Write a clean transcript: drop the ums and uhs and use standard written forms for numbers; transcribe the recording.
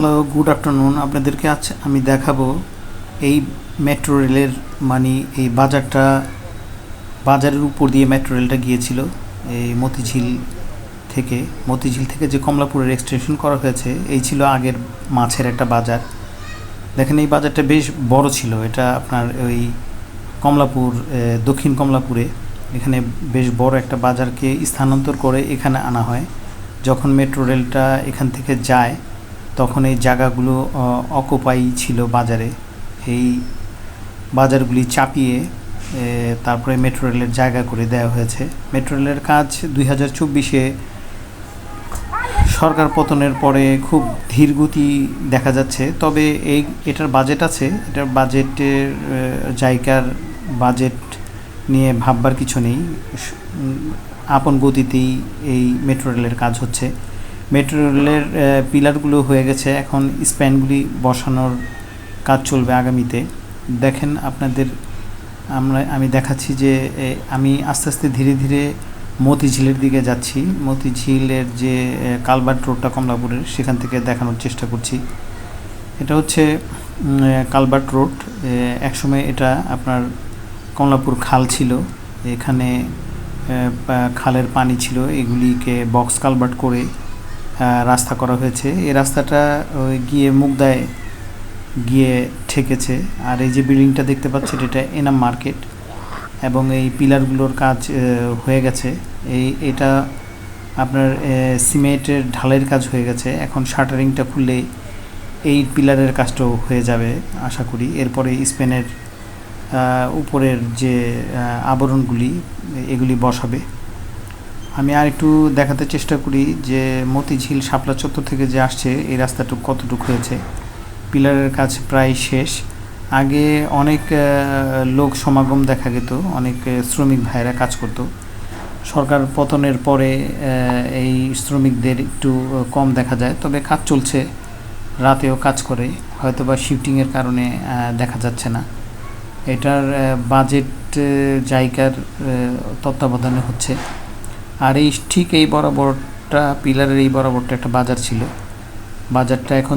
Hello, good afternoon. আপনাদেরকে আজ আমি দেখাবো এই মেট্রো রেলের মানে এই বাজারের উপর দিয়ে মেট্রো রেলটা গিয়েছিল এই মতিঝিল থেকে যে কমলাপুরের এক্সটেনশন করা হয়েছে। এই ছিল আগের মাছের একটা বাজার। দেখেন এই বাজারটা বেশ বড় ছিল। এটা আপনার ওই কমলাপুর, দক্ষিণ কমলাপুরে এখানে বেশ বড় একটা বাজারকে স্থানান্তর করে এখানে আনা হয়। যখন মেট্রো রেলটা এখান থেকে যায় তখন এই জায়গাগুলো অকুপাই ছিল বাজারে। এই বাজারগুলি চাপিয়ে তারপরে মেট্রো রেলের জায়গা করে দেওয়া হয়েছে। মেট্রো রেলের কাজ 2024-এ সরকার পতনের পরে খুব ধীরগতি দেখা যাচ্ছে। তবে এটার বাজেট আছে, এটার বাজেটের বাজেট নিয়ে ভাববার কিছু নেই। আপন গতিতেই এই মেট্রো রেলের কাজ হচ্ছে। মেট্রো রেলের পিলারগুলো হয়ে গেছে, এখন স্প্যানগুলি বসানোর কাজ চলবে আগামীতে। দেখেন আমি দেখাচ্ছি যে আমি আস্তে আস্তে ধীরে ধীরে মতিঝিলের দিকে যাচ্ছি। মতিঝিলের যে কালভার্ট রোডটা কমলাপুরের, সেখান থেকে দেখানোর চেষ্টা করছি। এটা হচ্ছে কালভার্ট রোড। একসময় এটা আপনার কমলাপুর খাল ছিল, এখানে খালের পানি ছিল, এগুলিকে বক্স কালভার্ট করে রাস্তা করা হয়েছে। এই রাস্তাটা গিয়ে মুগদায় গিয়ে ঠেকেছে। আর এই যে বিল্ডিংটা দেখতে পাচ্ছেন, এটা এনাম মার্কেট, এবং এই পিলারগুলোর কাজ হয়ে গেছে। এটা আপনার সিমেন্টের ঢালাইয়ের কাজ হয়ে গেছে। এখন শাটারিংটা খুললে এই পিলারের কাজটাও হয়ে যাবে আশা করি। এরপরে স্পেনের উপরের যে আবরণগুলি এগুলি বসাবে। আমি আর একটু দেখাতে চেষ্টা করি যে মতিঝিল শাপলা চত্বর থেকে যে আসছে এই রাস্তাটুকু কতটুকু হয়েছে। পিলারের কাজ প্রায় শেষ। আগে অনেক লোক সমাগম দেখা যেত, অনেক শ্রমিক ভাইরা কাজ করত। সরকার পতনের পরে এই শ্রমিকদের একটু কম দেখা যায়, তবে কাজ চলছে, রাতেও কাজ করে, হয়তো বা শিফটিংয়ের কারণে দেখা যাচ্ছে না। এটার বাজেট জায়গার তত্ত্বাবধানে হচ্ছে। আর ঠিক এই বরাবরটা, পিলারের এই বরাবরটা একটা বাজার ছিল। বাজারটা এখন